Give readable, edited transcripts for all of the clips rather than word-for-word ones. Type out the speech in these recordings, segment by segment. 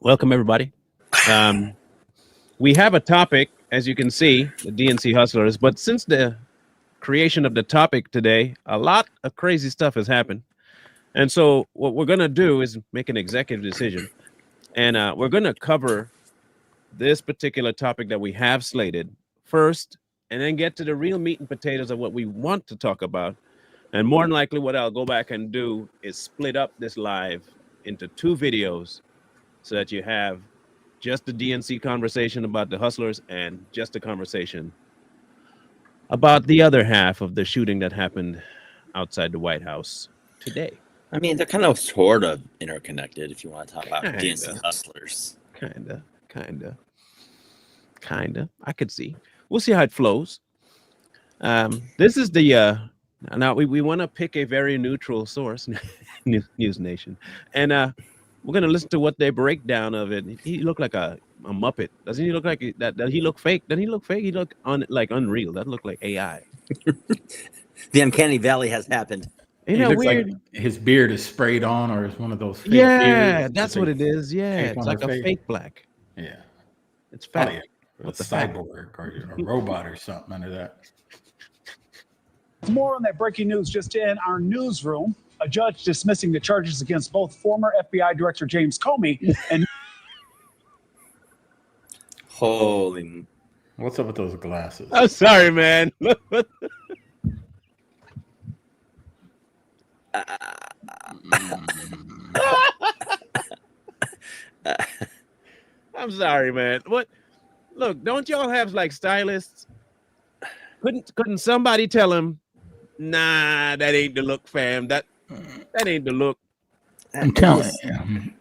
Welcome, everybody. We have a topic, as you can see, the DNC Hustlers, but since the creation of the topic today, a lot of crazy stuff has happened. And so what we're going to do is make an executive decision. And we're going to cover this particular topic that we have slated first, and then get to the real meat and potatoes of what we want to talk about. And more than likely, what I'll go back and do is split up this live into two videos so that you have just the DNC conversation about the hustlers and just a conversation about the other half of the shooting that happened outside the White House today. I mean, they're kind of sort of interconnected if you want to talk about DNC hustlers. Kinda. I could see. We'll see how it flows. This is the now we want to pick a very neutral source, News Nation, and we're gonna listen to what they break down of it. He looked like a Muppet. Doesn't he look like that? Does he look fake? Doesn't he look fake? He look like unreal. That looked like AI. The uncanny valley has happened. Ain't that weird? Like his beard is sprayed on, or is one of those fake beards. That's what it is. Yeah, it's like a fake black. Yeah, it's fat. Oh, yeah. With a cyborg or a robot or something under that. More on that breaking news just in our newsroom. A judge dismissing the charges against both former FBI Director James Comey and holy. What's up with those glasses? I'm sorry, man. I'm sorry, man. What? Look, don't y'all have like stylists? Couldn't somebody tell him, nah, that ain't the look, fam. That ain't the look. I'm telling you,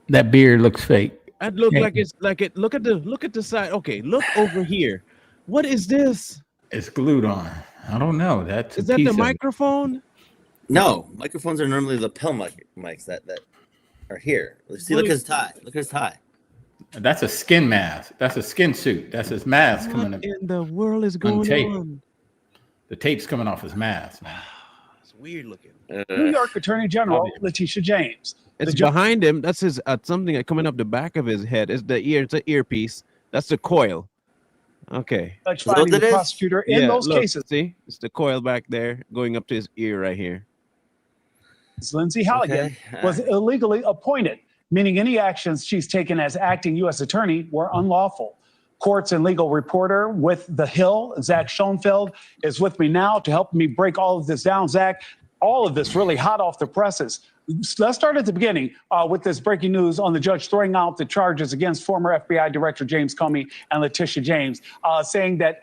that beard looks fake. That look like it's like it. Look at the side. Okay, look over here. What is this? It's glued on. I don't know. Is that the microphone? No, microphones are normally the lapel mics that are here. See, look at his tie. Look at his tie. That's a skin mask. That's a skin suit. That's his mask coming in the world is going on? The tape's coming off his mask. It's weird looking. New York Attorney General Letitia James. It's behind him. That's his something coming up the back of his head. It's the ear. It's an earpiece. That's the coil. Okay. Finding the prosecutor in those cases. See, it's the coil back there going up to his ear right here. Lindsey Halligan was illegally appointed, meaning any actions she's taken as acting U.S. attorney were unlawful. Courts and legal reporter with The Hill, Zach Schoenfeld, is with me now to help me break all of this down. Zach, all of this really hot off the presses. Let's start at the beginning with this breaking news on the judge throwing out the charges against former FBI Director James Comey and Letitia James, saying that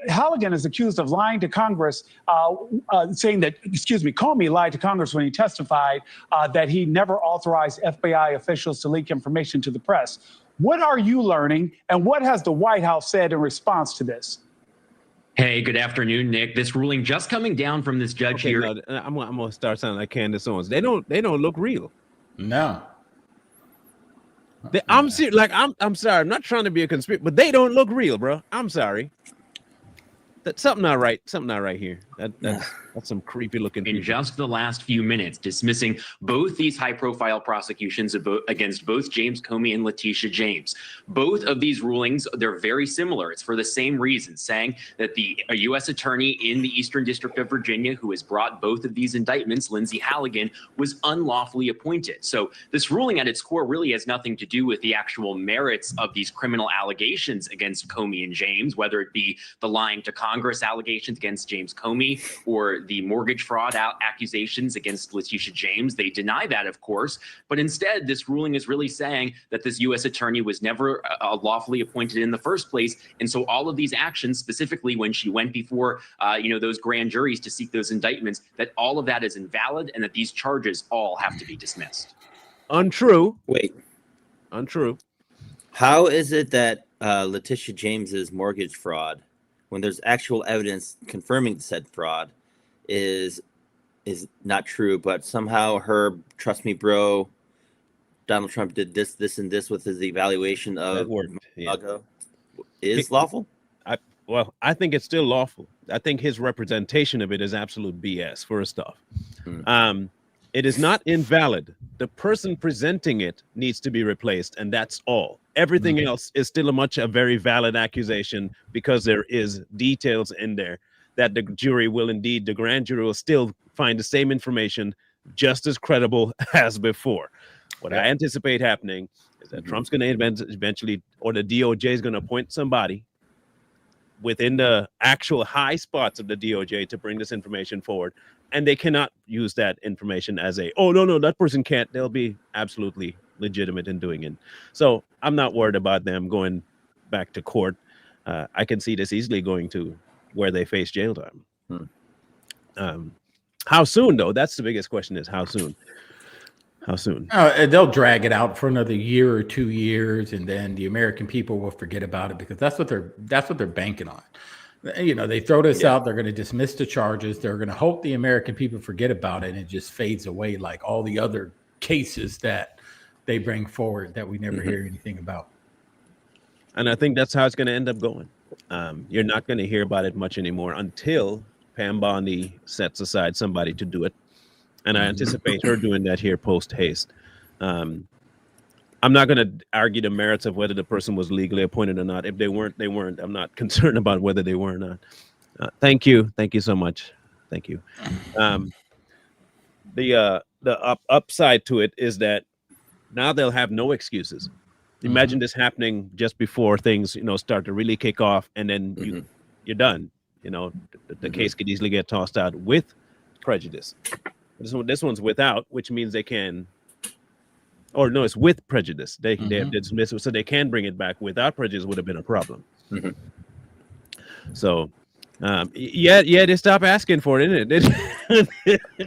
Halligan is accused of lying to Congress, saying that, Comey lied to Congress when he testified that he never authorized FBI officials to leak information to the press. What are you learning, and what has the White House said in response to this? Hey, good afternoon, Nick. This ruling just coming down from this judge here. No, I'm gonna start sounding like Candace Owens. They don't look real. No. I'm serious. Like I'm sorry. I'm not trying to be a conspiracy, but they don't look real, bro. I'm sorry. That's something not right. Something not right here. That's some creepy looking. In just the last few minutes, dismissing both these high-profile prosecutions against both James Comey and Letitia James. Both of these rulings, they're very similar. It's for the same reason, saying that a U.S. attorney in the Eastern District of Virginia who has brought both of these indictments, Lindsey Halligan, was unlawfully appointed. So this ruling at its core really has nothing to do with the actual merits of these criminal allegations against Comey and James, whether it be the lying to Congress allegations against James Comey or the mortgage fraud accusations against Letitia James. They deny that, of course, but instead this ruling is really saying that this U.S. attorney was never lawfully appointed in the first place. And so all of these actions, specifically when she went before those grand juries to seek those indictments, that all of that is invalid and that these charges all have to be dismissed. Untrue. Wait. Untrue. How is it that Letitia James's mortgage fraud, when there's actual evidence confirming said fraud, is not true, but somehow her trust me bro Donald Trump did this and this with his evaluation of is lawful? I think it's still lawful. I think his representation of it is absolute BS, first off. It is not invalid. The person presenting it needs to be replaced, and that's all. Everything else is still a very valid accusation because there is details in there that the grand jury will still find the same information just as credible as before. What I anticipate happening is that Trump's going to eventually, or the DOJ is going to appoint somebody within the actual high spots of the DOJ to bring this information forward. And they cannot use that information as no, that person can't. They'll be absolutely legitimate in doing it. So I'm not worried about them going back to court. I can see this easily going to where they face jail time. How soon, though? That's the biggest question, is how soon? How soon? They'll drag it out for another year or 2 years, and then the American people will forget about it, because that's what they're banking on. You know, they throw this out, they're going to dismiss the charges, they're going to hope the American people forget about it, and it just fades away like all the other cases that they bring forward that we never hear anything about. And I think that's how it's going to end up going. You're not going to hear about it much anymore until Pam Bondi sets aside somebody to do it. And I anticipate her doing that here post haste. I'm not going to argue the merits of whether the person was legally appointed or not. If they weren't, they weren't. I'm not concerned about whether they were or not. Thank you. Thank you so much. Thank you. The upside to it is that now they'll have no excuses. Imagine this happening just before things, start to really kick off, and then you're done. The case could easily get tossed out with prejudice. This one's without, which means they can, or no, it's with prejudice. They have dismissed it, so they can bring it back. Without prejudice would have been a problem. So, they stop asking for it, isn't it?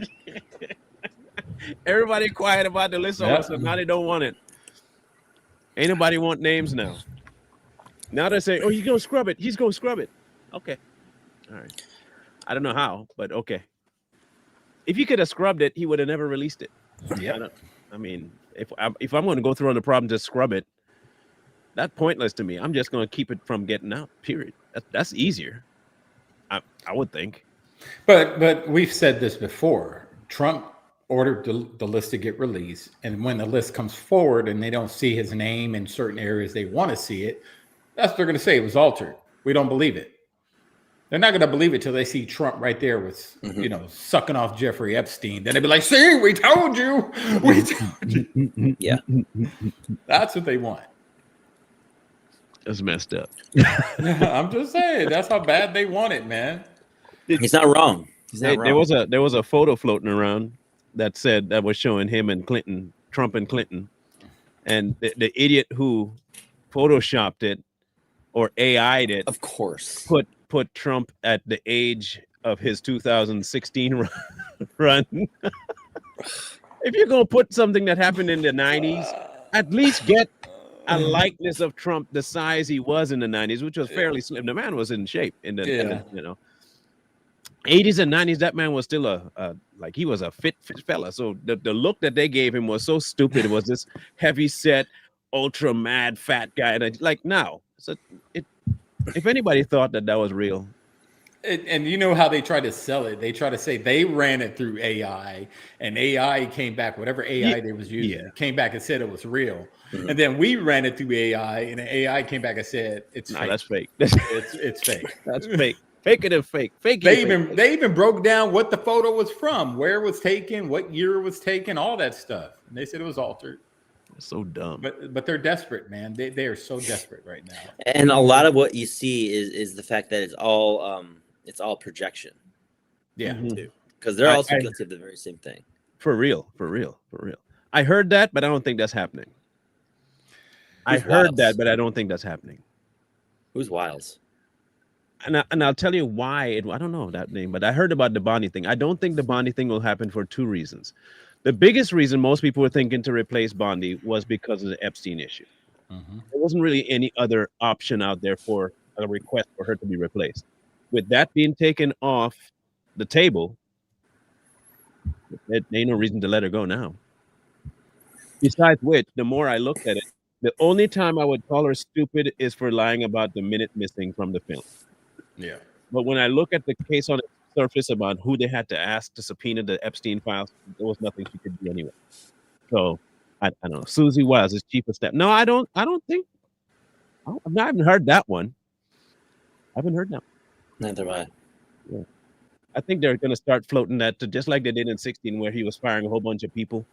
Everybody quiet about the list, so now they don't want it. Ain't nobody want names now. Now they say, "Oh, he's gonna scrub it. He's gonna scrub it." Okay, all right. I don't know how, but okay. If he could have scrubbed it, he would have never released it. Yeah. I mean, if I'm going to go through on the problem to scrub it, that's pointless to me. I'm just going to keep it from getting out. Period. That's easier. I would think. But we've said this before. Trump ordered the list to get released, and when the list comes forward and they don't see his name in certain areas they want to see it, that's what they're going to say. It was altered. We don't believe it. They're not going to believe it till they see Trump right there with, sucking off Jeffrey Epstein. Then they'll be like, "See, we told you. We told you." Yeah. That's what they want. That's messed up. I'm just saying. That's how bad they want it, man. He's not wrong. He's not wrong. There was a photo floating around that was showing him and Clinton, Trump and Clinton. And the idiot who photoshopped it or AI'd it, of course, put Trump at the age of his 2016 run. If you're going to put something that happened in the 90s, at least get a likeness of Trump the size he was in the 90s, which was fairly slim. The man was in shape in the 80s and 90s. That man was still he was a fit fella. So the look that they gave him was so stupid. It was this heavy set, ultra mad fat guy. And now, so if anybody thought that was real. And you know how they try to sell it. They try to say they ran it through AI, and AI came back, whatever AI they was using, came back and said it was real. And then we ran it through AI, and the AI came back and said it's fake. That's fake. It's fake. That's fake. Fake it and fake. Fake it. They even broke down what the photo was from, where it was taken, what year it was taken, all that stuff. And they said it was altered. So dumb. But they're desperate, man. They are so desperate right now. And a lot of what you see is the fact that it's all projection. Yeah. Because they're also guilty of the very same thing. For real. I heard that, but I don't think that's happening. I heard that, but I don't think that's happening. Who's Wiles? And I'll tell you why. I don't know that name, but I heard about the Bondi thing. I don't think the Bondi thing will happen for two reasons. The biggest reason most people were thinking to replace Bondi was because of the Epstein issue. There wasn't really any other option out there for a request for her to be replaced. With that being taken off the table, there ain't no reason to let her go now. Besides which, the more I looked at it, the only time I would call her stupid is for lying about the minute missing from the film. Yeah. But when I look at the case on its surface about who they had to ask to subpoena the Epstein files. There was nothing she could do anyway. So I don't know. Susie Wiles is chief of staff. No, I don't think. I haven't heard that one. I haven't heard that. Neither have I. Yeah. I think they're going to start floating that to just like they did in 2016, where he was firing a whole bunch of people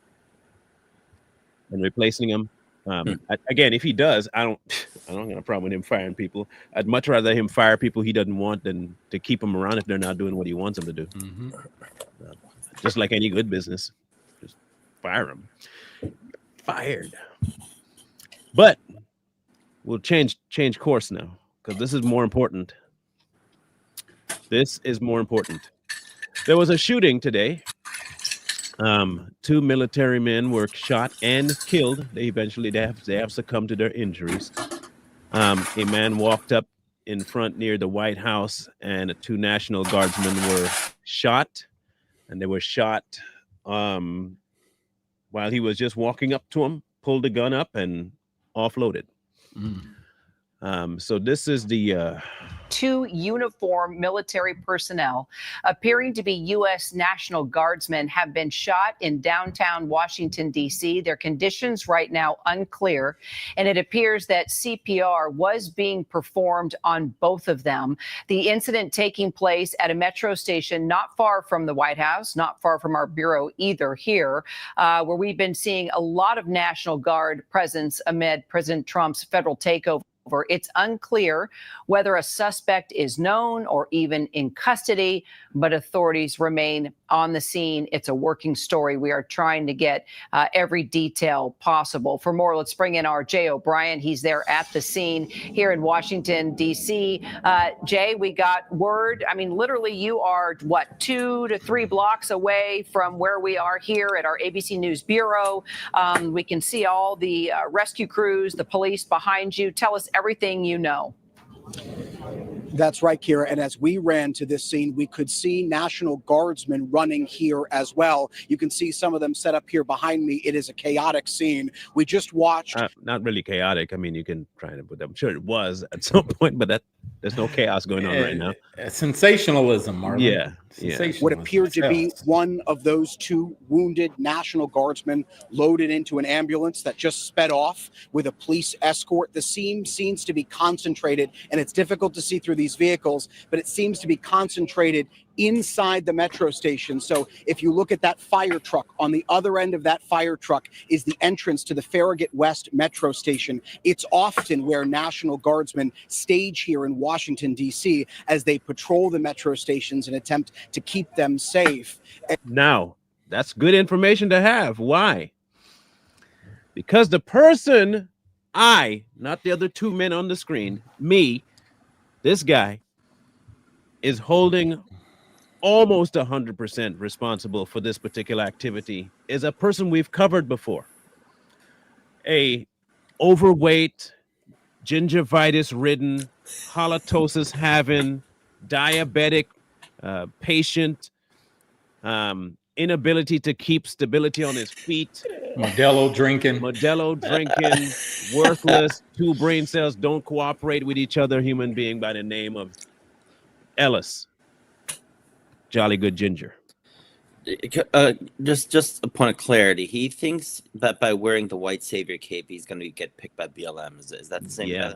and replacing them. Again, if he does, I don't have a problem with him firing people. I'd much rather him fire people he doesn't want than to keep them around if they're not doing what he wants them to do. Mm-hmm. Just like any good business, just fire them. Fired. But we'll change course now because this is more important. This is more important. There was a shooting today. 2 military men were shot and killed. They have succumbed to their injuries. A man walked up in front near the White House, and 2 National Guardsmen were shot, and they were shot while he was just walking up to him, pulled the gun up, and offloaded. So this is the 2 uniformed military personnel appearing to be U.S. National Guardsmen have been shot in downtown Washington, D.C. Their conditions right now unclear, and it appears that CPR was being performed on both of them. The incident taking place at a metro station not far from the White House, not far from our bureau either here, where we've been seeing a lot of National Guard presence amid President Trump's federal takeover. It's unclear whether a suspect is known or even in custody, but authorities remain on the scene. It's a working story. We are trying to get every detail possible. For more, let's bring in our Jay O'Brien. He's there at the scene here in Washington, D.C. Jay, we got word. I mean, literally, you are, 2 to 3 blocks away from where we are here at our ABC News Bureau. We can see all the rescue crews, the police behind you. Tell us everything you know. That's right, Kira. And as we ran to this scene, we could see National Guardsmen running here as well. You can see some of them set up here behind me. It is a chaotic scene. We just watched. Not really chaotic. I mean, you can try to put. I'm sure it was at some point, but there's no chaos going on right now. Sensationalism, Marlon. Yeah. Sensationalism. What appeared to be one of those 2 wounded National Guardsmen loaded into an ambulance that just sped off with a police escort. The scene seems to be concentrated, and it's difficult to see through these vehicles, but it seems to be concentrated inside the metro station. So if you look at that fire truck, on the other end of that fire truck is the entrance to the Farragut West metro station. It's often where National Guardsmen stage here in Washington, D.C. as they patrol the metro stations and attempt to keep them safe. Now, that's good information to have. Why? Because the person, not the other 2 men on the screen, me, this guy, is holding almost 100% responsible for this particular activity, is a person we've covered before. A overweight, gingivitis-ridden, halitosis having, diabetic patient, inability to keep stability on his feet. Modelo drinking, worthless, 2 brain cells don't cooperate with each other, human being by the name of Ellis. Jolly good ginger. Just a point of clarity. He thinks that by wearing the white savior cape, he's going to get picked by BLM. Is that the same? Yeah.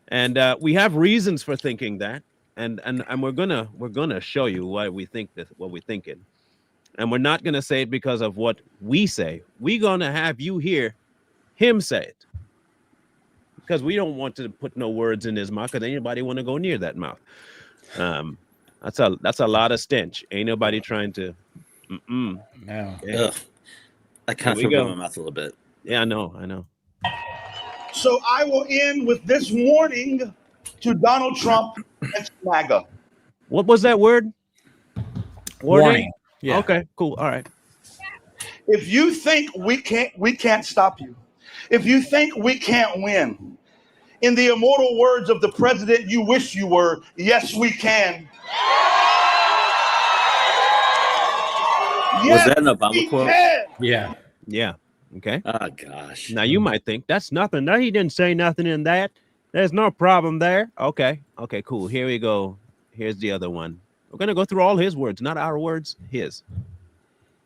And we have reasons for thinking that, and we're gonna show you why we think what we're thinking, and we're not gonna say it because of what we say. We're gonna have you hear him say it, because we don't want to put no words in his mouth, because anybody want to go near that mouth. That's a lot of stench. Ain't nobody trying to. No. Yeah. I kind of feel my mouth a little bit. Yeah, I know. So I will end with this warning to Donald Trump and MAGA. What was that word? Warning. Yeah. Okay, cool. All right. If you think we can't stop you. If you think we can't win, in the immortal words of the president you wish you were, yes, we can. Was that an Obama quote? Yeah. Okay. Oh, gosh. Now you might think that's nothing. No, he didn't say nothing in that. There's no problem there. Okay, cool. Here we go. Here's the other one. We're going to go through all his words, not our words, his.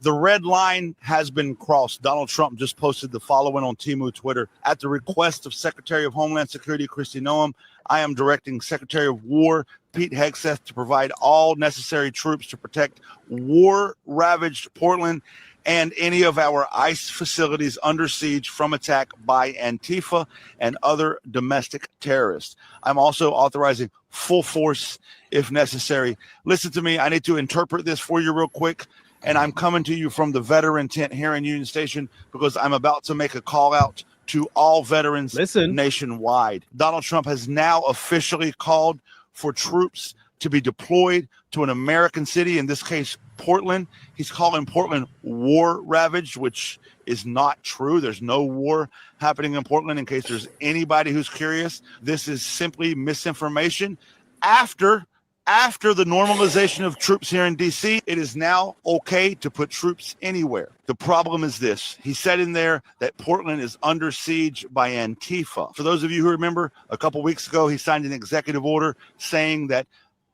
The red line has been crossed. Donald Trump just posted the following on Temu Twitter. At the request of Secretary of Homeland Security Kristi Noem, I am directing Secretary of War Pete Hegseth to provide all necessary troops to protect war-ravaged Portland and any of our ICE facilities under siege from attack by Antifa and other domestic terrorists. I'm also authorizing full force if necessary. Listen to me. I need to interpret this for you real quick. And I'm coming to you from the veteran tent here in Union Station because I'm about to make a call out to all veterans nationwide. Donald Trump has now officially called for troops to be deployed to an American city, in this case, Portland. He's calling Portland war-ravaged, which is not true. There's no war happening in Portland, in case there's anybody who's curious. This is simply misinformation. After the normalization of troops here in D.C., it is now okay to put troops anywhere. The problem is this. He said in there that Portland is under siege by Antifa. For those of you who remember, a couple weeks ago, he signed an executive order saying that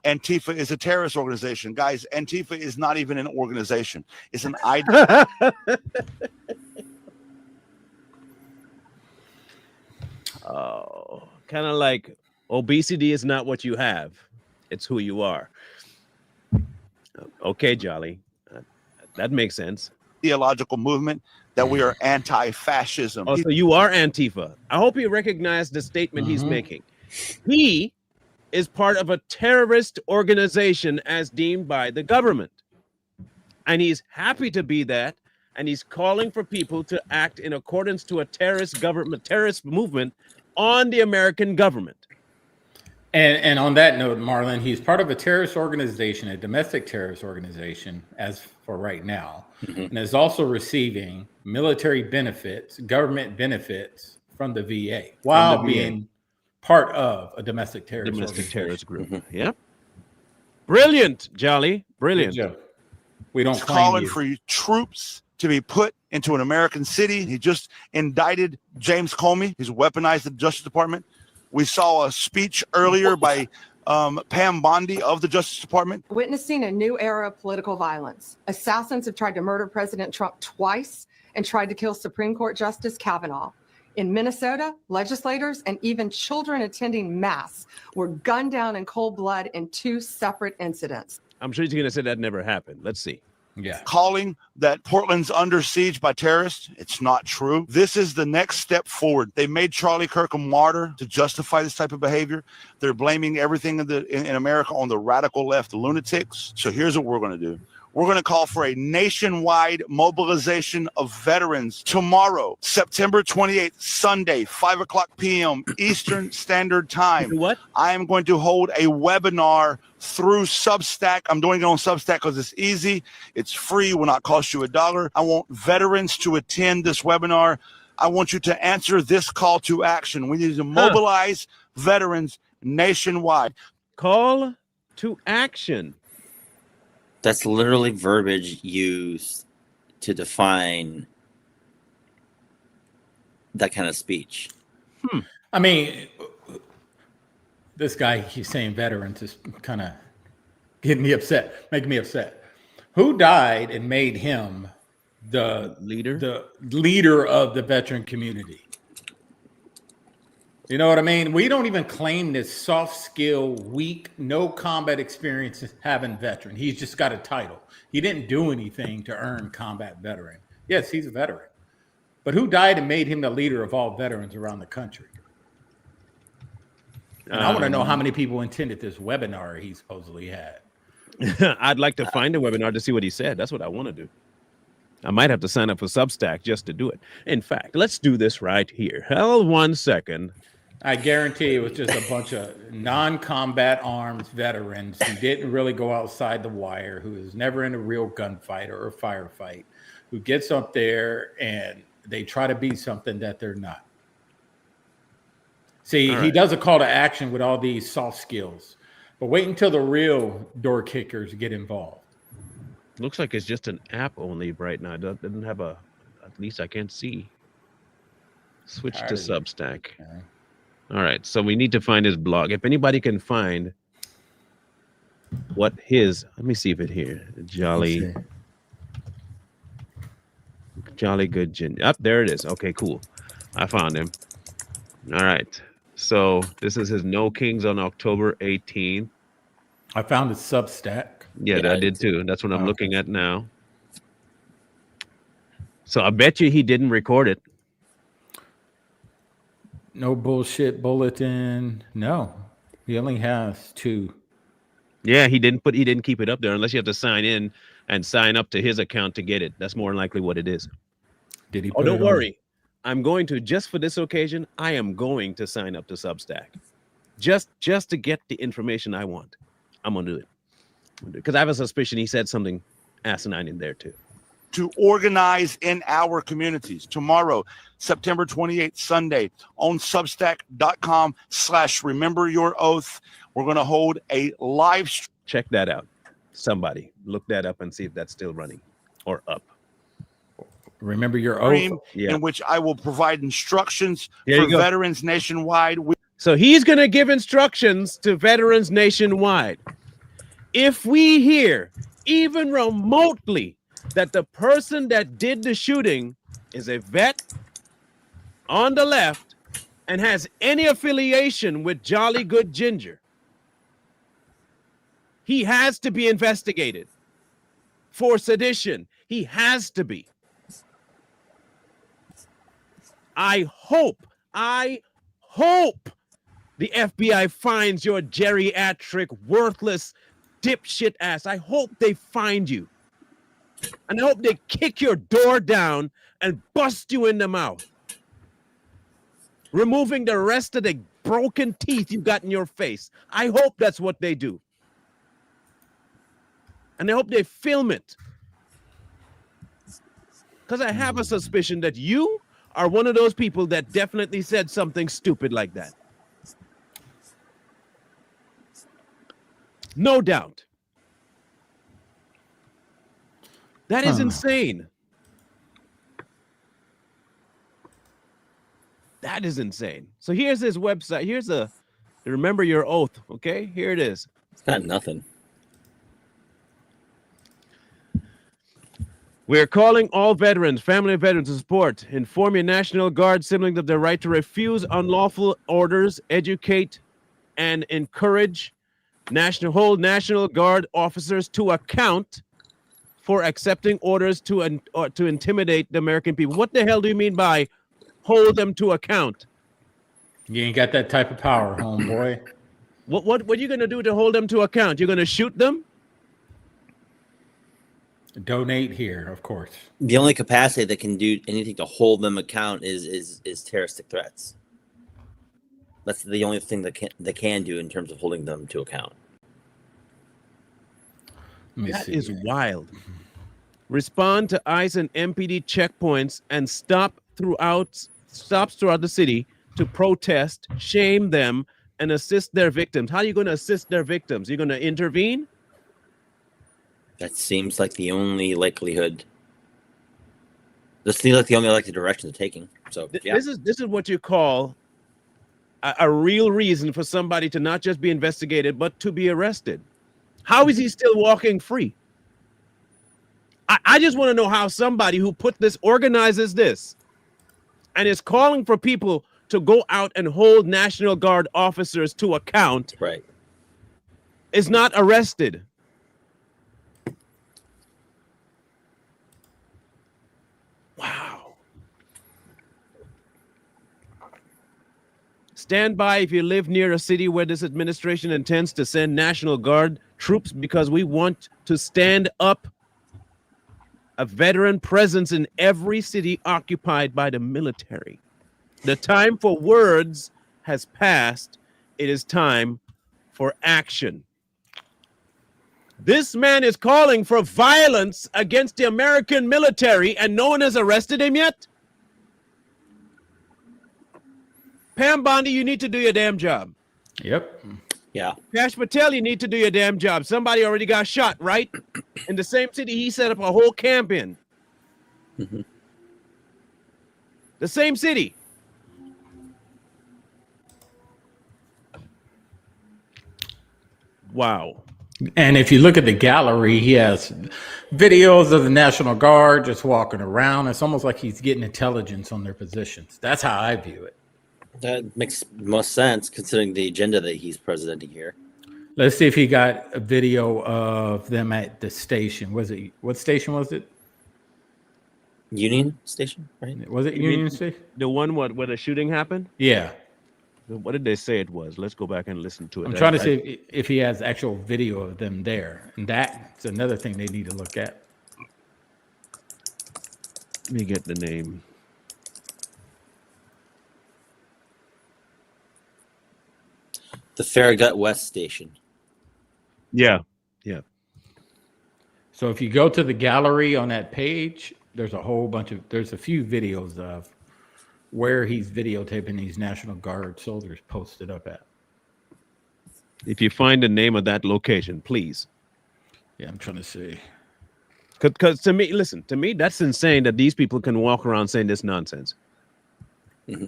Antifa is a terrorist organization. Guys, Antifa is not even an organization. It's an idea. Oh, kind of like obesity is not what you have. It's who you are. Okay, Jolly. That makes sense. Theological movement that we are anti-fascism. Oh, so you are Antifa. I hope you recognize the statement he's making. He is part of a terrorist organization as deemed by the government. And he's happy to be that. And he's calling for people to act in accordance to a terrorist movement on the American government. And on that note, Marlon, he's part of a terrorist organization, a domestic terrorist organization, as for right now, and is also receiving military benefits, government benefits from the VA, while being part of a domestic terrorist group. Yep. Brilliant, Jolly. Brilliant. We don't calling for troops to be put into an American city. He just indicted James Comey. He's weaponized the Justice Department. We saw a speech earlier by Pam Bondi of the Justice Department. Witnessing a new era of political violence. Assassins have tried to murder President Trump twice and tried to kill Supreme Court Justice Kavanaugh. In Minnesota, legislators and even children attending mass were gunned down in cold blood in 2 separate incidents. I'm sure he's going to say that never happened. Let's see. Yeah. Calling that Portland's under siege by terrorists. It's not true. This is the next step forward. They made Charlie Kirk a martyr to justify this type of behavior. They're blaming everything in America on the radical left lunatics. So here's what we're going to do. We're going to call for a nationwide mobilization of veterans tomorrow, September 28th, Sunday, 5:00 p.m. Eastern Standard Time. What? I am going to hold a webinar through Substack. I'm doing it on Substack because it's easy. It's free. Will not cost you $1. I want veterans to attend this webinar. I want you to answer this call to action. We need to mobilize veterans nationwide. Call to action. That's literally verbiage used to define that kind of speech. I mean, this guy keeps saying veterans is kind of getting me upset, making me upset. Who died and made him the leader of the veteran community? You know what I mean? We don't even claim this soft skill, weak, no combat experience having veteran. He's just got a title. He didn't do anything to earn combat veteran. Yes, he's a veteran. But who died and made him the leader of all veterans around the country? And I want to know how many people attended this webinar he supposedly had. I'd like to find a webinar to see what he said. That's what I want to do. I might have to sign up for Substack just to do it. In fact, let's do this right here. Hold 1 second. I guarantee it was just a bunch of non-combat arms veterans who didn't really go outside the wire, who is never in a real gunfight or a firefight, who gets up there and they try to be something that they're not. See, he does a call to action with all these soft skills, but wait until the real door kickers get involved. Looks like it's just an app only right now. It doesn't have at least I can't see. Switch to Substack. Okay. All right, so we need to find his blog. If anybody can find what his, let me see if it here. Jolly Good Ginger. Up there it is. Okay, cool. I found him. All right. So this is his No Kings on October 18th. I found his Substack. Yeah, I did too. That's what I'm looking at now. So I bet you he didn't record it. No bullshit bulletin. No, he only has 2. Yeah, he didn't keep it up there unless you have to sign in and sign up to his account to get it. That's more than likely what it is. Did he? Oh, don't worry. I'm going to, just for this occasion, I am going to sign up to Substack. Just to get the information I want. I'm going to do it. Because I have a suspicion he said something asinine in there too. To organize in our communities. Tomorrow, September 28th, Sunday, on substack.com/rememberyouroath, we're going to hold a live stream. Check that out. Somebody look that up and see if that's still running or up. Remember Your Oath, in which I will provide instructions There for you go. veterans nationwide. So he's going to give instructions to veterans nationwide. If we hear even remotely that the person that did the shooting is a vet on the left and has any affiliation with Jolly Good Ginger, he has to be investigated for sedition. He has to be. I hope the FBI finds your geriatric, worthless, dipshit ass. I hope they find you. And I hope they kick your door down and bust you in the mouth, removing the rest of the broken teeth you got in your face. I hope that's what they do. And I hope they film it. Because I have a suspicion that you are one of those people that definitely said something stupid like that. No doubt. That is insane. That is insane. So here's his website. Here's a Remember Your Oath. Okay, here it is. It's got nothing. We're calling all veterans, family of veterans to support, inform your National Guard siblings of their right to refuse unlawful orders, educate and encourage hold National Guard officers to account for accepting orders to intimidate the American people. What the hell do you mean by hold them to account? You ain't got that type of power, homeboy. What are you going to do to hold them to account? You're going to shoot them? Donate here, of course. The only capacity that can do anything to hold them account is terroristic threats. That's the only thing that can do in terms of holding them to account. That is wild. Respond to ICE and MPD checkpoints and stops throughout the city to protest, shame them, and assist their victims. How are you going to assist their victims? You're going to intervene? That seems like the only likelihood. This seems like the only likely direction they're taking. So yeah. This is what you call a real reason for somebody to not just be investigated, but to be arrested. How is he still walking free? I just want to know how somebody who organizes this and is calling for people to go out and hold National Guard officers to account, right, is not arrested. Wow. Stand by if you live near a city where this administration intends to send National Guard troops, because we want to stand up a veteran presence in every city occupied by the military. The time for words has passed. It is time for action. This man is calling for violence against the American military, and no one has arrested him yet? Pam Bondi, you need to do your damn job. Yep. Yeah. Kash Patel, you need to do your damn job. Somebody already got shot, right? In the same city he set up a whole camp in. Mm-hmm. The same city. Wow. And if you look at the gallery, he has videos of the National Guard just walking around. It's almost like he's getting intelligence on their positions. That's how I view it. That makes most sense considering the agenda that he's presenting here. Let's see if he got a video of them at the station. What station was it? Union Station, right? Was it Union Station? The one where the shooting happened? Yeah. What did they say it was? Let's go back and listen to it. I'm trying to see if he has actual video of them there. And that's another thing they need to look at. Let me get the name. The Farragut West Station. Yeah. So if you go to the gallery on that page, there's a few videos of where he's videotaping these National Guard soldiers posted up at. If you find the name of that location, please. Yeah, I'm trying to see. Because to me, that's insane that these people can walk around saying this nonsense. Mm-hmm.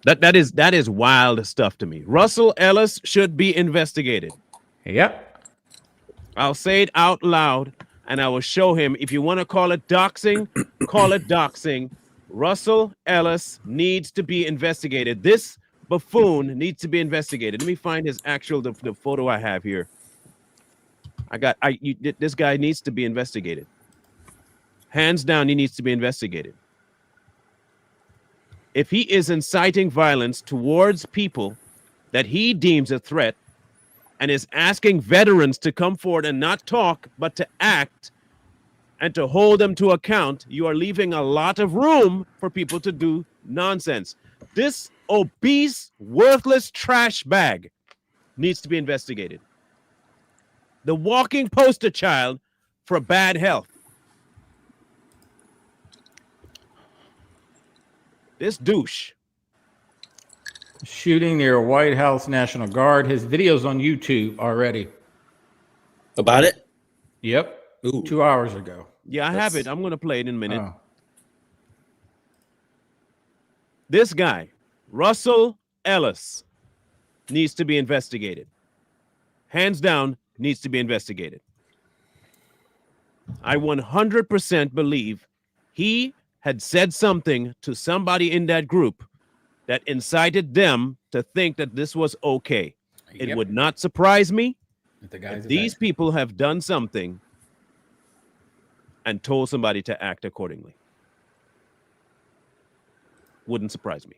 That is wild stuff to me. Russell Ellis should be investigated. Yep. I'll say it out loud, and I will show him. If you want to call it doxing, call it doxing. Russell Ellis needs to be investigated. This buffoon needs to be investigated. Let me find his actual the photo I have here. This guy needs to be investigated. Hands down, he needs to be investigated. If he is inciting violence towards people that he deems a threat and is asking veterans to come forward and not talk, but to act and to hold them to account, you are leaving a lot of room for people to do nonsense. This obese, worthless trash bag needs to be investigated. The walking poster child for bad health. This douche. Shooting near White House National Guard. His video's on YouTube already. About it? Yep. Ooh. 2 hours ago. Yeah, I have it. I'm going to play it in a minute. Oh. This guy, Russell Ellis, needs to be investigated. Hands down, needs to be investigated. I 100% believe he had said something to somebody in that group that incited them to think that this was okay. It would not surprise me if these people have done something and told somebody to act accordingly. Wouldn't surprise me.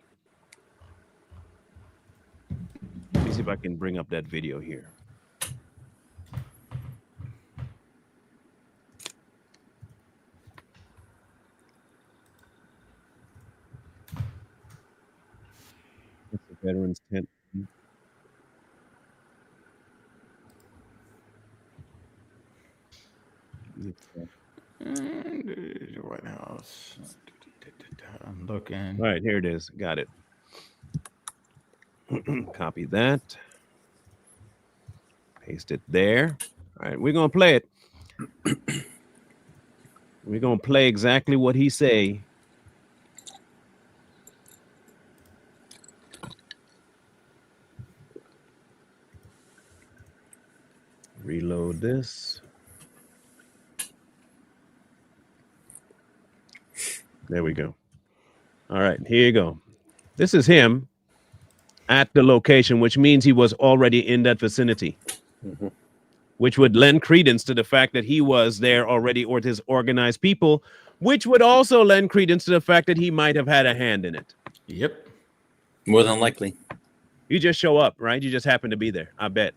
Let me see if I can bring up that video here. Veterans tent. White House. I'm looking. All right, here it is. Got it. Copy that. Paste it there. All right, we're gonna play it. We're gonna play exactly what he say. Reload this. There we go. All right, here you go. This is him at the location, which means he was already in that vicinity, which would lend credence to the fact that he was there already or his organized people, which would also lend credence to the fact that he might have had a hand in it. Yep. More than likely. You just show up, right? You just happen to be there, I bet.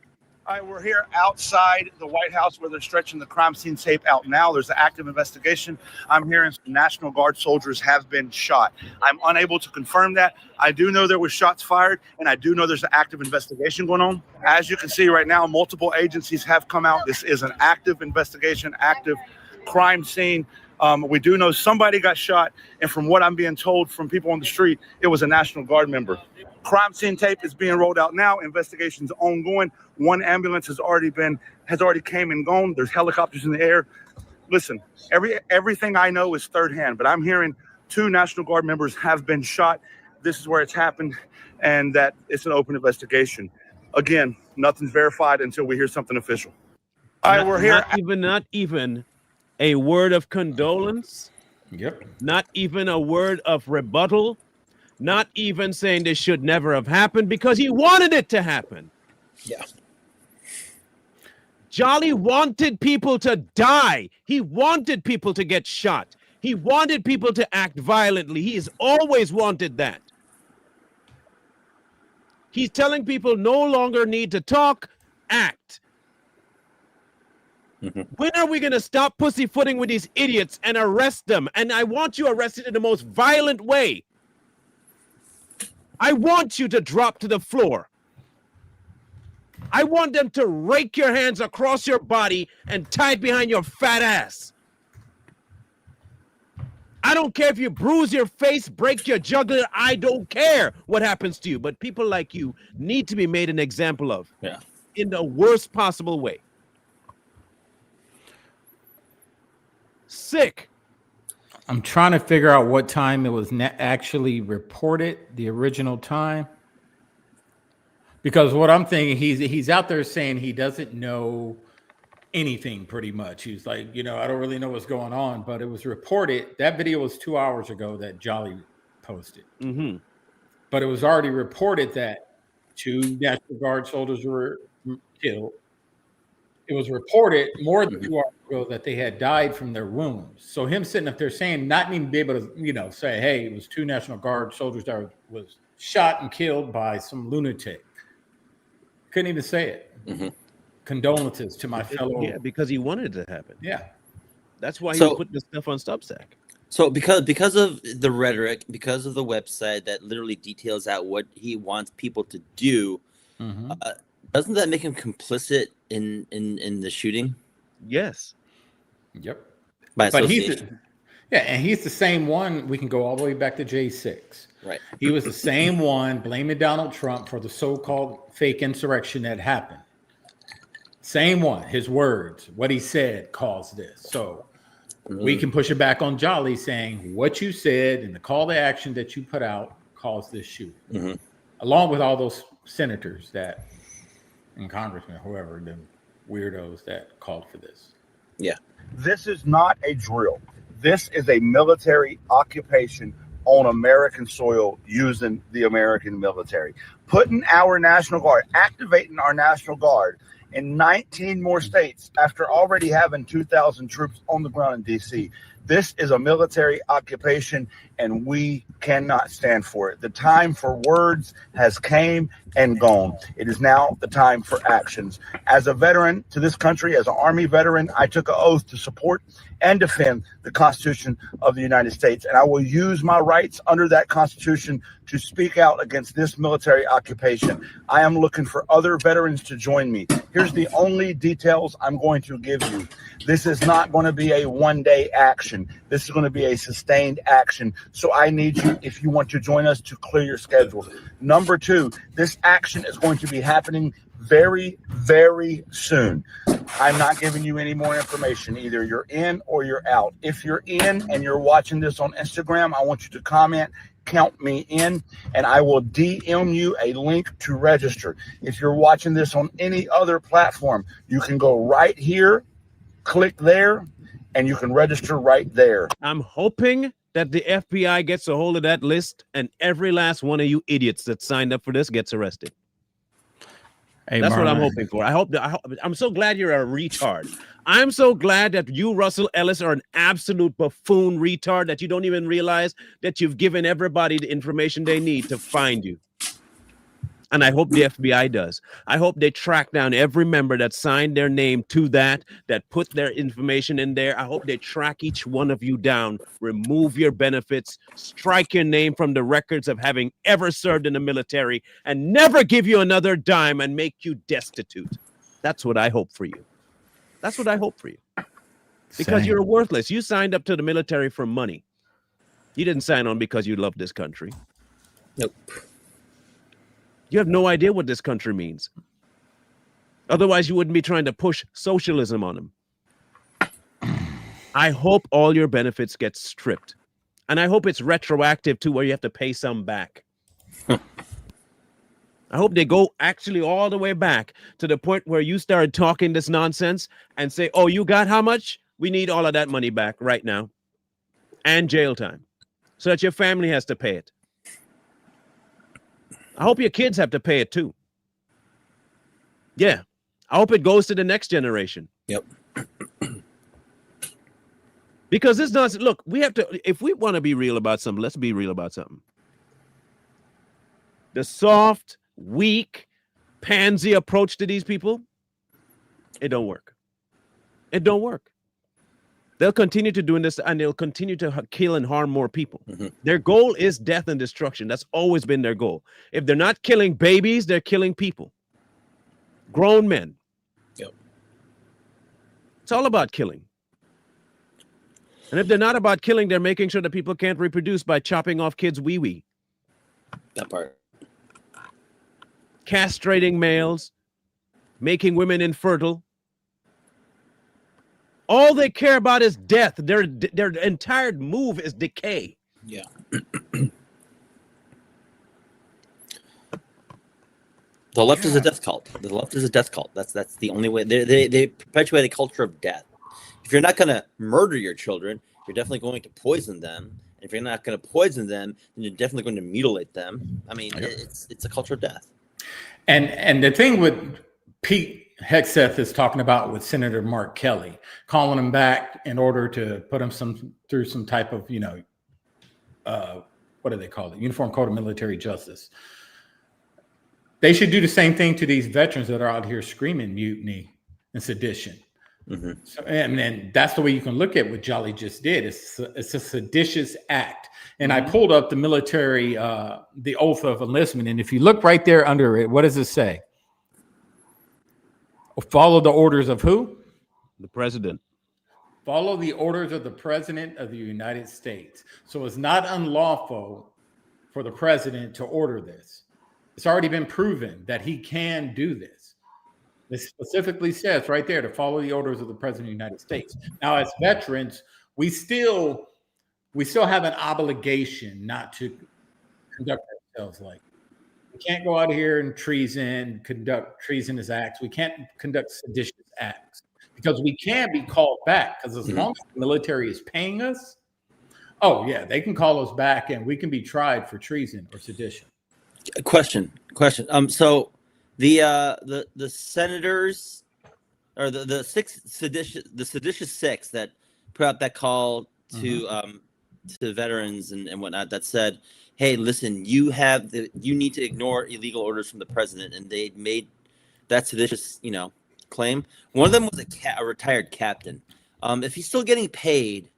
All right, we're here outside the White House where they're stretching the crime scene tape out now. There's an active investigation. I'm hearing some National Guard soldiers have been shot. I'm unable to confirm that. I do know there was shots fired, and I do know there's an active investigation going on. As you can see right now, multiple agencies have come out. This is an active investigation, active crime scene. We do know somebody got shot, and from what I'm being told from people on the street, it was a National Guard member. Crime scene tape is being rolled out now. Investigations ongoing. One ambulance has already came and gone. There's helicopters in the air. Listen, everything I know is third hand, but I'm hearing 2 National Guard members have been shot. This is where it's happened, and that it's an open investigation. Again, nothing's verified until we hear something official. All right, we're here. Not even a word of condolence. Yep. Not even a word of rebuttal. Not even saying this should never have happened because he wanted it to happen. Yeah. Jolly wanted people to die. He wanted people to get shot. He wanted people to act violently. He has always wanted that. He's telling people no longer need to talk, act. When are we going to stop pussyfooting with these idiots and arrest them? And I want you arrested in the most violent way. I want you to drop to the floor. I want them to rake your hands across your body and tie it behind your fat ass. I don't care if you bruise your face, break your jugular. I don't care what happens to you. But people like you need to be made an example of in the worst possible way. Sick. I'm trying to figure out what time it was actually reported, the original time. Because what I'm thinking, he's out there saying he doesn't know anything pretty much. He's like, I don't really know what's going on, but it was reported. That video was 2 hours ago that Jolly posted. Mm-hmm. But it was already reported that 2 National Guard soldiers were killed. It was reported more than 2 hours ago that they had died from their wounds. So him sitting up there saying, not even be able to, say, hey, it was 2 National Guard soldiers that was shot and killed by some lunatic. Couldn't even say it. Condolences to my fellow. Yeah, because he wanted it to happen. Yeah. That's why he put this stuff on Substack. So because of the rhetoric, because of the website that literally details out what he wants people to do, doesn't that make him complicit in the shooting? Yes. Yep. By association. And he's the same one. We can go all the way back to J6. Right. He was the same one blaming Donald Trump for the so-called fake insurrection that happened. Same one. His words, what he said caused this. So we can push it back on Jolly saying what you said and the call to action that you put out caused this shooting. Along with all those senators and congressmen, whoever, the weirdos that called for this. Yeah. This is not a drill. This is a military occupation on American soil using the American military. Putting our National Guard, activating our National Guard in 19 more states after already having 2,000 troops on the ground in D.C. This is a military occupation, and we cannot stand for it. The time for words has came and gone. It is now the time for actions. As a veteran to this country, as an Army veteran, I took an oath to support and defend the Constitution of the United States, and I will use my rights under that Constitution to speak out against this military occupation. I am looking for other veterans to join me. Here's the only details I'm going to give you. This is not going to be a one-day action. This is going to be a sustained action. So I need you, if you want to join us, to clear your schedules. Number 2, this action is going to be happening very, very soon. I'm not giving you any more information. Either you're in or you're out. If you're in and you're watching this on Instagram, I want you to comment, count me in, and I will DM you a link to register. If you're watching this on any other platform, you can go right here, click there, and you can register right there. I'm hoping that the FBI gets a hold of that list and every last one of you idiots that signed up for this gets arrested. Hey, That's Marlon. what I'm hoping for. I'm so glad you're a retard. I'm so glad that you, Russell Ellis, are an absolute buffoon retard that you don't even realize that you've given everybody the information they need to find you. And I hope the FBI does. I hope they track down every member that signed their name to that put their information in there. I hope they track each one of you down, remove your benefits, strike your name from the records of having ever served in the military, and never give you another dime and make you destitute. That's what I hope for you. That's what I hope for you. Because you're worthless. You signed up to the military for money. You didn't sign on because you love this country. Nope. You have no idea what this country means. Otherwise, you wouldn't be trying to push socialism on them. I hope all your benefits get stripped. And I hope it's retroactive to where you have to pay some back. I hope they go actually all the way back to the point where you started talking this nonsense and say, oh, you got how much? We need all of that money back right now and jail time so that your family has to pay it. I hope your kids have to pay it too. Yeah. I hope it goes to the next generation. Yep. Because it's not, look, we have to, if we want to be real about something, let's be real about something. The soft, weak, pansy approach to these people, it don't work. It don't work. They'll continue to doing this and they'll continue to kill and harm more people. Their goal is death and destruction. That's always been their goal. If they're not killing babies, they're killing people. Grown men. Yep. It's all about killing. And if they're not about killing, they're making sure that people can't reproduce by chopping off kids' wee-wee. That part. Castrating males, making women infertile. All they care about is death. Their entire move is decay. Yeah. The left is a death cult. The left is a death cult. That's the only way. They perpetuate a culture of death. If you're not going to murder your children, you're definitely going to poison them. And if you're not going to poison them, then you're definitely going to mutilate them. I mean, it's a culture of death. And the thing with Pete Hegseth is talking about with Senator Mark Kelly, calling him back in order to put him through some type of, what do they call it? Uniform Code of Military Justice. They should do the same thing to these veterans that are out here screaming mutiny and sedition. So, and that's the way you can look at what Jolly just did. It's a seditious act. And I pulled up the military, the oath of enlistment. And if you look right there under it, what does it say? Follow the orders of who? The president. Follow the orders of the president of the United States. So it's not unlawful for the president to order this. It's already been proven that he can do this. It specifically says right there to follow the orders of the president of the United States. Now, as veterans, we still have an obligation not to conduct ourselves like. We can't go out here and conduct treasonous acts. We can't conduct seditious acts because we can be called back. Because as long as the military is paying us, oh yeah, they can call us back and we can be tried for treason or sedition. Question. So the senators or the seditious six that put out that call to veterans and whatnot that said, hey, listen, you need to ignore illegal orders from the president, and they made that seditious, claim. One of them was a retired captain. If he's still getting paid,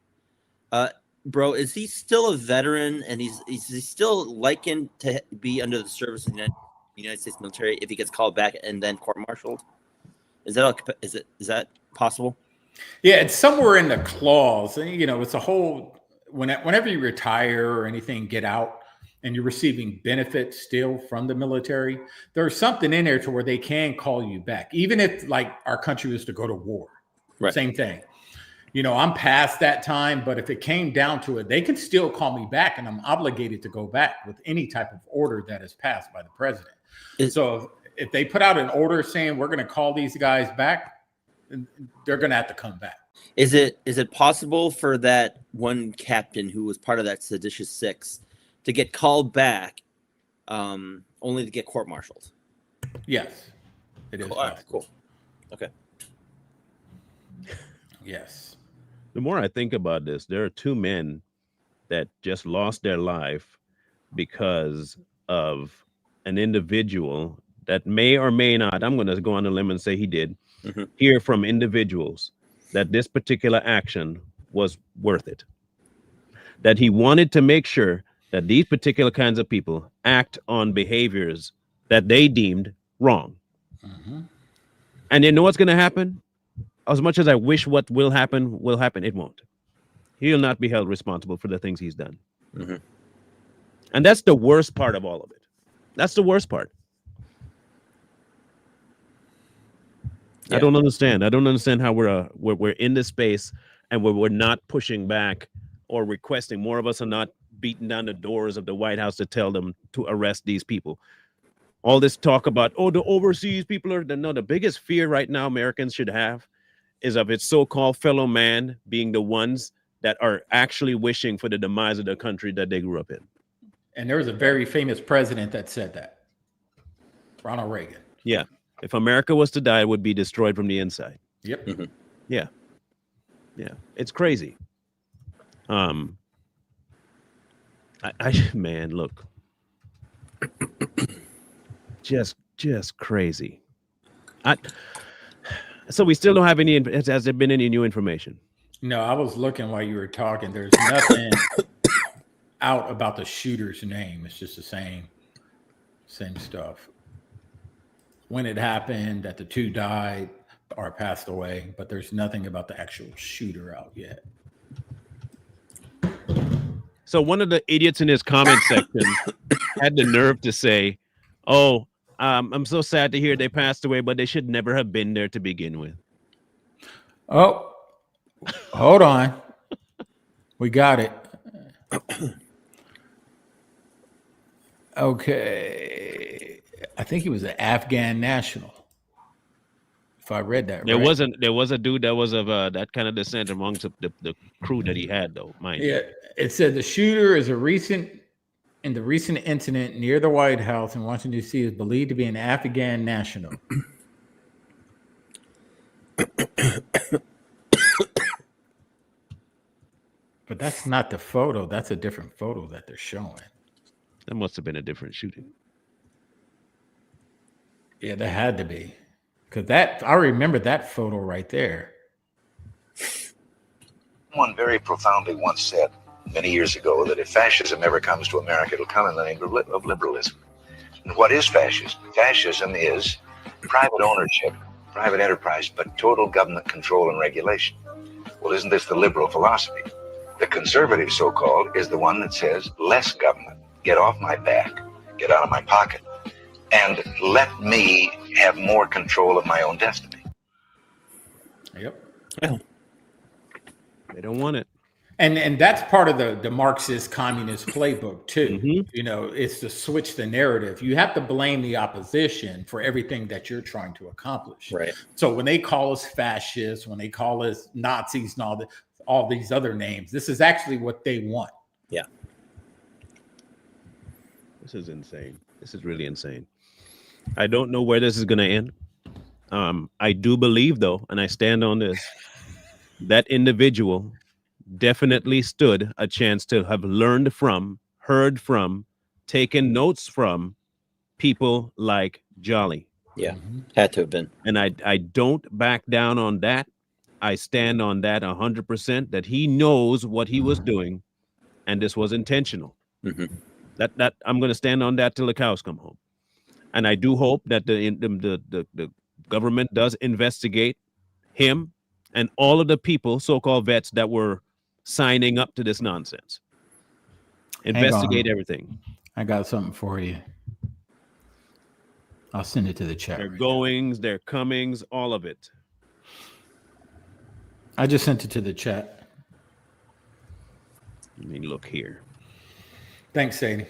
bro, is he still a veteran, and is he still likened to be under the service of the United States military if he gets called back and then court-martialed? Is that possible? Yeah, it's somewhere in the clause. It's a whole. Whenever you retire or anything, get out, and you're receiving benefits still from the military, there's something in there to where they can call you back, even if like our country was to go to war. Right. Same thing. I'm past that time, but if it came down to it, they can still call me back, and I'm obligated to go back with any type of order that is passed by the president. So if they put out an order saying we're going to call these guys back, they're going to have to come back. Is it possible for that one captain who was part of that seditious six to get called back, only to get court-martialed? Yes, it is. Cool. All right, cool. Okay. Yes. The more I think about this, there are two men that just lost their life because of an individual that may or may not, I'm going to go on a limb and say he did, hear from individuals that this particular action was worth it. That he wanted to make sure that these particular kinds of people act on behaviors that they deemed wrong. And you know what's going to happen? As much as I wish what will happen, it won't. He'll not be held responsible for the things he's done. And that's the worst part of all of it. That's the worst part. Yeah. I don't understand how we're in this space and we're not pushing back or requesting. More of us are not beating down the doors of the White House to tell them to arrest these people. all this talk about, oh, the overseas people are no, the biggest fear right now Americans should have is of its so-called fellow man being the ones that are actually wishing for the demise of the country that they grew up in. And there was a very famous president that said that. Ronald Reagan. Yeah. If America was to die, it would be destroyed from the inside. Yep. Mm-hmm. Yeah. Yeah. It's crazy. Man, look. just crazy. So we still don't have any, has there been any new information? No, I was looking while you were talking. There's nothing out about the shooter's name. It's just the same stuff. When it happened, that the two died or passed away, but there's nothing about the actual shooter out yet. So one of the idiots in his comment section had the nerve to say, oh, I'm so sad to hear they passed away, but they should never have been there to begin with. Oh, hold on. We got it. Okay. I think he was an Afghan national. If I read that right. There was a dude that was of that kind of descent amongst the crew that he had, though, mind you. Yeah. It said the shooter is in the recent incident near the White House in Washington, D.C. is believed to be an Afghan national. But that's not the photo. That's a different photo that they're showing. That must have been a different shooting. Yeah, there had to be. Because I remember that photo right there. Someone very profoundly once said many years ago that if fascism ever comes to America, it'll come in the name of liberalism. And what is fascism? Fascism is private ownership, private enterprise, but total government control and regulation. Well, isn't this the liberal philosophy? The conservative, so-called, is the one that says less government. Get off my back, get out of my pocket, and let me have more control of my own destiny. Yep. Well, they don't want it. And that's part of the Marxist communist playbook too. Mm-hmm. You know, it's to switch the narrative. You have to blame the opposition for everything that you're trying to accomplish. Right. So when they call us fascists, when they call us Nazis and all these other names, this is actually what they want. Yeah. This is insane. This is really insane. I don't know where this is going to end. I do believe, though, and I stand on this, that individual definitely stood a chance to have learned from, heard from, taken notes from people like Jolly. Yeah, had to have been. And I don't back down on that. I stand on that 100%, that he knows what he was doing, and this was intentional. Mm-hmm. That I'm going to stand on that till the cows come home. And I do hope that the government does investigate him and all of the people, so-called vets, that were signing up to this nonsense. Investigate everything. I got something for you. I'll send it to the chat. Their goings, their comings, all of it. I just sent it to the chat. Let me look here. Thanks, Sadie.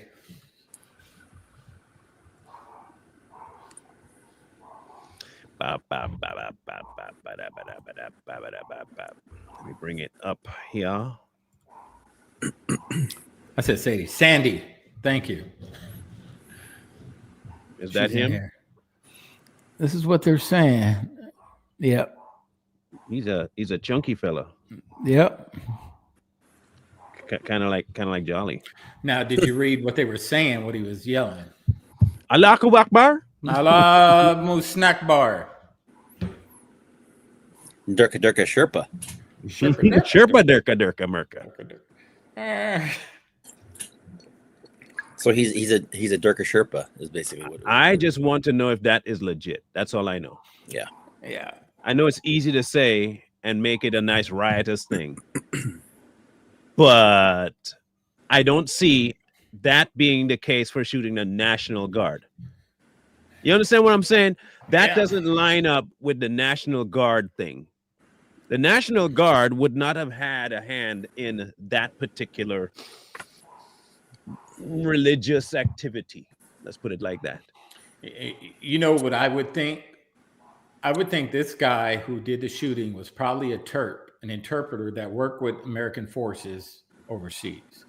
Let me bring it up here. I said Sadie. Sandy. Thank you. Is that him? This is what they're saying. Yep. He's a chunky fella. Yep. Kind of like Jolly. Now, did you read what they were saying? What he was yelling? Allahu Akbar. Allah Musnak Bar. Durka Durka Sherpa. Sherpa Durka Merka. So he's a Durka Sherpa is basically what. I just want to know if that is legit. That's all I know. Yeah. Yeah. I know it's easy to say and make it a nice riotous thing, but I don't see that being the case for shooting the National Guard. You understand what I'm saying? That doesn't line up with the National Guard thing. The National Guard would not have had a hand in that particular religious activity. Let's put it like that. You know what I would think? I would think this guy who did the shooting was probably an interpreter that worked with American forces overseas.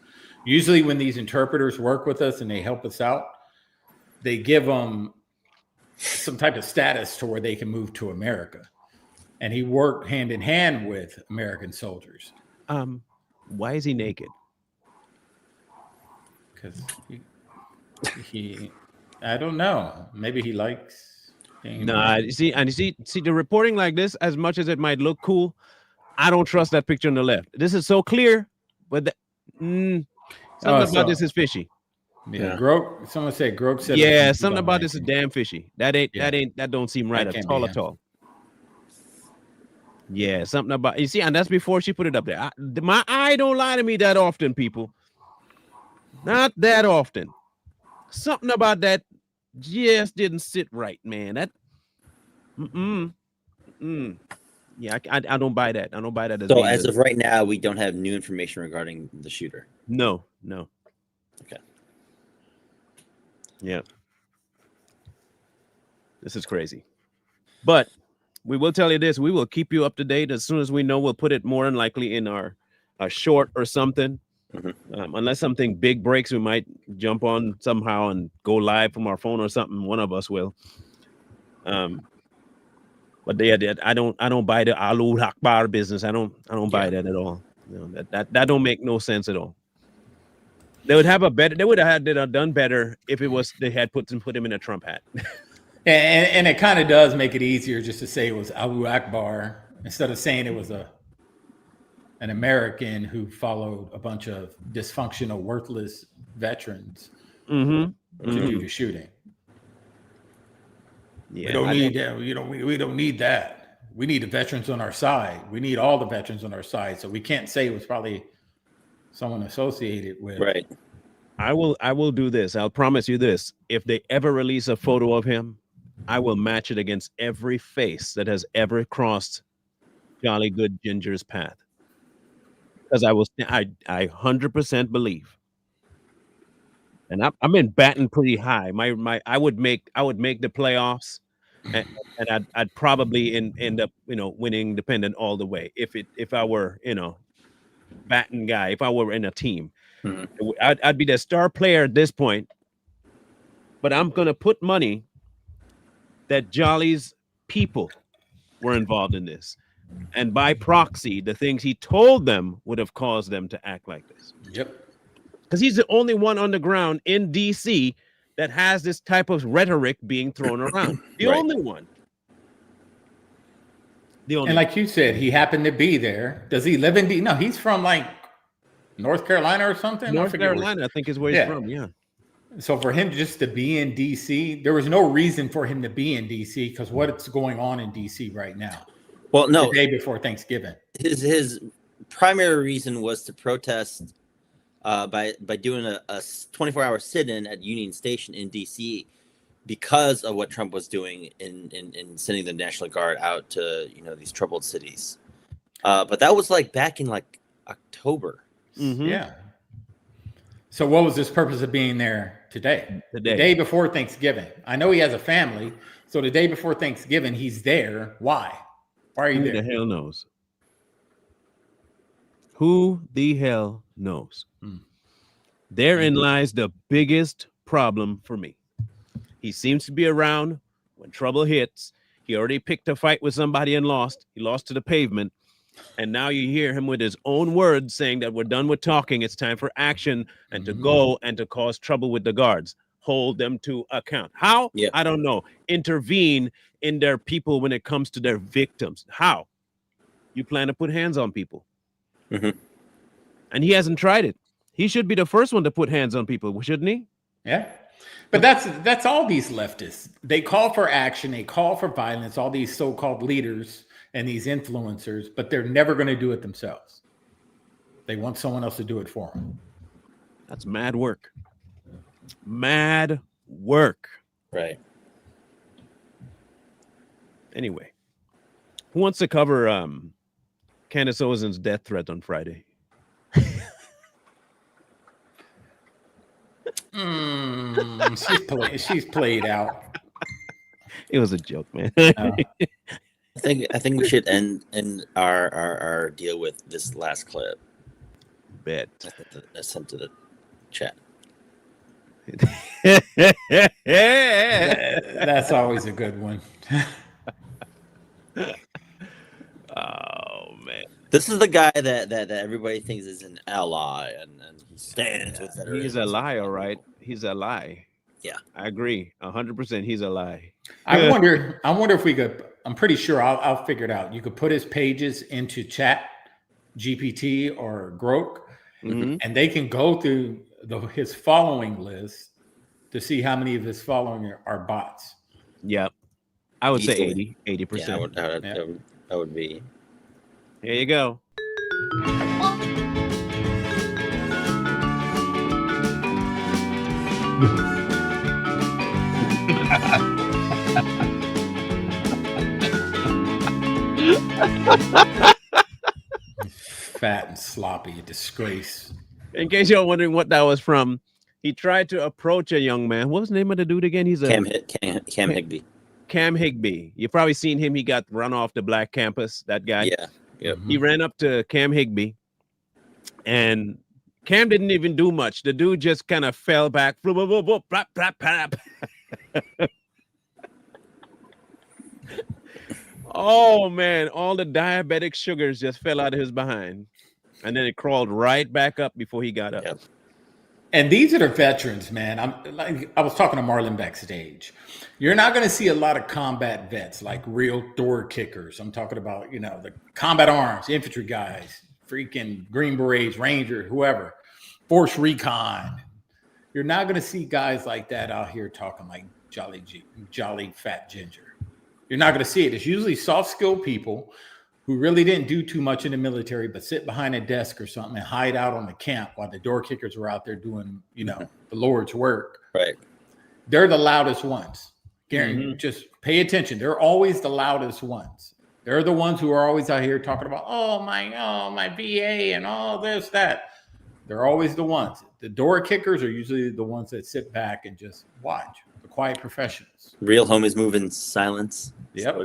Usually when these interpreters work with us and they help us out, they give them some type of status to where they can move to America. And he worked hand in hand with American soldiers. Why is he naked? Because he I don't know. Maybe he likes being. Nah, you see the reporting like this, as much as it might look cool, I don't trust that picture on the left. This is so clear, but something about this is fishy. Yeah, Groke. Someone said Groke said. Yeah, something about this is damn fishy. That don't seem right at all. Yeah, something about, you see, and that's before she put it up there. My eye don't lie to me that often, people. Not that often. Something about that just didn't sit right, man. That, yeah, I don't buy that. I don't buy that. So as of right now, we don't have new information regarding the shooter. No. Okay. Yeah. This is crazy. But we will tell you this. We will keep you up to date. As soon as we know, we'll put it more than likely in our short or something. Unless something big breaks, we might jump on somehow and go live from our phone or something. One of us will. But I don't buy the Alul Akbar business. I don't buy that at all. You know, that don't make no sense at all. They would have done better if it was they had put him in a Trump hat. And it kind of does make it easier just to say it was Abu Akbar instead of saying it was an American who followed a bunch of dysfunctional, worthless veterans to do the shooting. Yeah, we don't need that. We don't need that. We need the veterans on our side. We need all the veterans on our side. So we can't say it was probably someone associated with. Right. I will do this. I'll promise you this. If they ever release a photo of him, I will match it against every face that has ever crossed Jolly Good Ginger's path. Because I 100% believe. And I've been batting pretty high. I would make the playoffs, and I'd probably end up winning independent all the way if I were batting guy, if I were in a team. I'd be the star player at this point, but I'm gonna put money that Jolly's people were involved in this, and by proxy, the things he told them would have caused them to act like this. Yep. Because he's the only one on the ground in DC that has this type of rhetoric being thrown around. The only one. And like you said, he happened to be there. Does he live in DC? No, he's from like North Carolina or something. North Carolina, I think is where he's from. Yeah. So for him just to be in DC, there was no reason for him to be in DC because what's going on in DC right now? Well, no, the day before Thanksgiving. His primary reason was to protest by doing a 24-hour sit-in at Union Station in DC because of what Trump was doing in sending the National Guard out to these troubled cities. But that was back in October. Yeah. So what was his purpose of being there today? The day before Thanksgiving. I know he has a family, so the day before Thanksgiving he's there. Why? Why are you there? Who the hell knows? Who the hell knows? Therein lies the biggest problem for me. He seems to be around when trouble hits. He already picked a fight with somebody and lost. He lost to the pavement. And now you hear him with his own words saying that we're done with talking. It's time for action and to go and to cause trouble with the guards. Hold them to account. How? Yeah. I don't know. Intervene in their people when it comes to their victims. How? You plan to put hands on people. And he hasn't tried it. He should be the first one to put hands on people, shouldn't he? Yeah. But that's all these leftists. They call for action. They call for violence, all these so-called leaders and these influencers, but they're never going to do it themselves. They want someone else to do it for them. That's mad work. Mad work. Right. Anyway, who wants to cover Candace Owens' death threat on Friday? She's played out. It was a joke, man. I think we should end our deal with this last clip. Bet. I sent to the chat. That's always a good one. Oh man, this is the guy that everybody thinks is an ally and he stands with that. He's a lie, all right. He's a lie. Yeah, I agree 100%. He's a lie. I wonder if we could. I'm pretty sure I'll figure it out. You could put his pages into Chat GPT or Grok, and they can go through his following list to see how many of his following are bots. Yep. I would say 80%. Yeah, that would be. Here you go. Fat and sloppy, a disgrace. In case you're wondering what that was from, he tried to approach a young man. What was the name of the dude again? He's Cam Higbee. Cam Higbee. You've probably seen him. He got run off the black campus. That guy. Yeah. Yep. He ran up to Cam Higbee, and Cam didn't even do much. The dude just kind of fell back. Oh man, all the diabetic sugars just fell out of his behind, and then it crawled right back up before he got up. Yep. And these are the veterans, man. I was talking to Marlon backstage. You're not going to see a lot of combat vets, like real door kickers. I'm talking about, the combat arms, infantry guys, freaking Green Berets, Rangers, whoever, Force Recon. You're not going to see guys like that out here talking like jolly fat ginger. You're not going to see it. It's usually soft-skilled people who really didn't do too much in the military, but sit behind a desk or something and hide out on the camp while the door kickers were out there doing, the Lord's work. Right. They're the loudest ones. Gary, just pay attention. They're always the loudest ones. They're the ones who are always out here talking about, my VA and all this, that. They're always the ones. The door kickers are usually the ones that sit back and just watch. The quiet professionals. Real homies move in silence. Yep.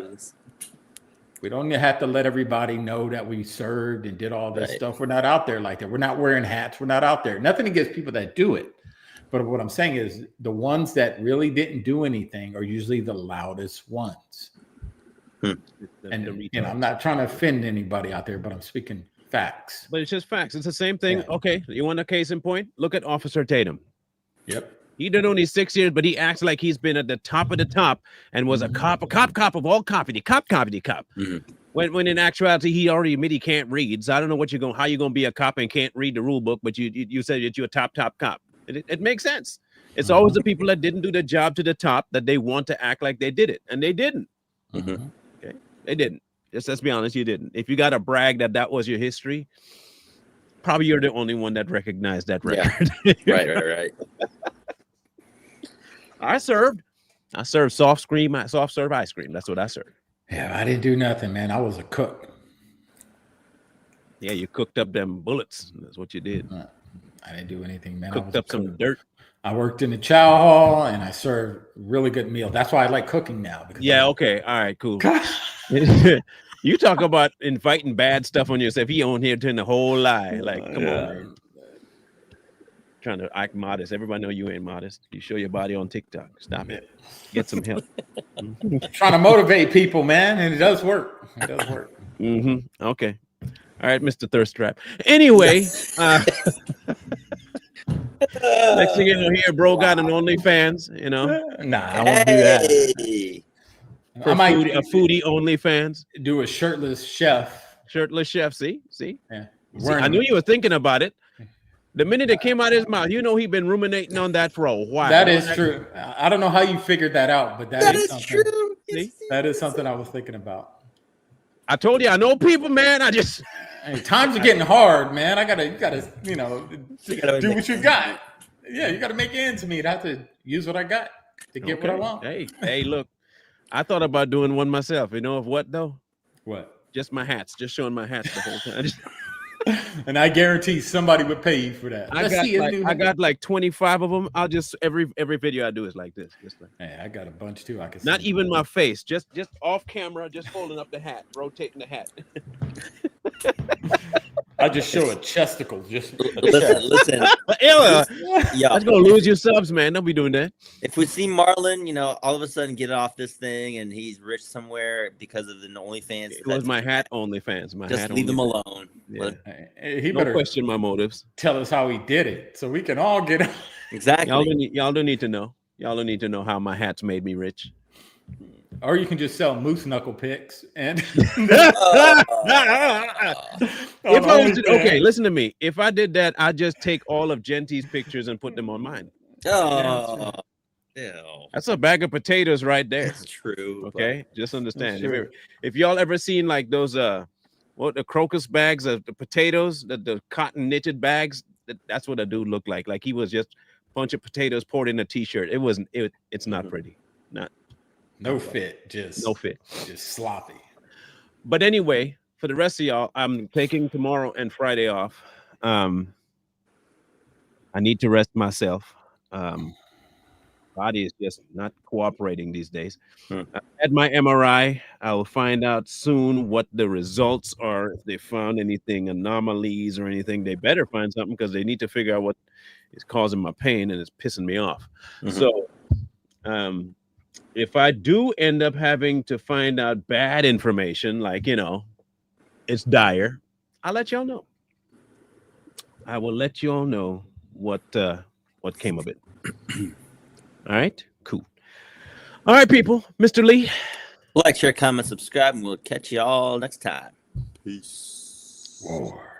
We don't have to let everybody know that we served and did all this stuff. We're not out there like that. We're not wearing hats. We're not out there. Nothing against people that do it. But what I'm saying is the ones that really didn't do anything are usually the loudest ones. And I'm not trying to offend anybody out there, but I'm speaking facts. But it's just facts. It's the same thing. Yeah. Okay, you want a case in point? Look at Officer Tatum. Yep. He did only 6 years, but he acts like he's been at the top of the top and was a cop of all coppity cop. When in actuality, he already admitted he can't read. So I don't know how you're going to be a cop and can't read the rule book, but you said that you're a top cop. It makes sense. It's always the people that didn't do the job to the top that they want to act like they did it, and they didn't. Okay, they didn't. Just let's be honest, you didn't. If you got to brag that was your history, probably you're the only one that recognized that record. Yeah. Right. I served soft serve ice cream. That's what I served. Yeah, I didn't do nothing, man. I was a cook. Yeah, you cooked up them bullets. That's what you did. I didn't do anything, man. Cooked up some dirt. I worked in the chow hall and I served really good meal. That's why I like cooking now. Okay. All right, cool. You talk about inviting bad stuff on yourself. He on here telling the whole lie. Like, come on, man. Trying to act modest. Everybody know you ain't modest. You show your body on TikTok. Stop it. Get some help. Trying to motivate people, man, and it does work. Okay. All right, Mr. Thirst Trap. Anyway, next thing you know, here, bro got an OnlyFans. Nah, I won't do that. For a foodie OnlyFans. Do a shirtless chef. See? Yeah. I knew you were thinking about it. The minute it came out of his mouth, he'd been ruminating on that for a while. That is true. I don't know how you figured that out, but that is something. True. See? That is something I was thinking about. I told you, I know people, man. Times are getting hard, man. You gotta do what you got. Yeah, you gotta make ends meet. I have to use what I got to get what I want. Hey, look, I thought about doing one myself. You know of what though? What? Just my hats. Just showing my hats the whole time. And I guarantee somebody would pay you for that. I got like 25 of them. I'll just every video I do is like this. Just like, hey, I got a bunch too. I can not even my face, just off camera, just holding up the hat, rotating the hat. I just show a chesticle. Just listen. Ella, Yeah, that's gonna lose your subs, man. Don't be doing that. if we see Marlon, all of a sudden get off this thing and he's rich somewhere because of the OnlyFans. It was my hat OnlyFans. Just leave him alone. Yeah. He No better question my motives. tell us how he did it, so we can all get. Exactly. Y'all don't need to know. Y'all don't need to know how my hats made me rich. Or you can just sell moose knuckle pics and. Okay, listen to me. If I did that, I'd just take all of Genti's pictures and put them on mine. Oh, ew. That's a bag of potatoes right there. That's true. Okay, just understand. Sure. If y'all ever seen like those the crocus bags of the potatoes, the cotton knitted bags, that's what a dude looked like. Like he was just a bunch of potatoes poured in a t-shirt. It's not pretty. No fit, just sloppy. But anyway, for the rest of y'all, I'm taking tomorrow and Friday off. I need to rest myself. Body is just not cooperating these days. I had my MRI. I will find out soon what the results are. If they found anything anomalies or anything, they better find something because they need to figure out what is causing my pain and it's pissing me off. So, if I do end up having to find out bad information, like, it's dire, I'll let y'all know. I will let you all know what came of it. All right, cool. All right, people. Mr. Lee. Like, share, comment, subscribe, and we'll catch you all next time. Peace. War.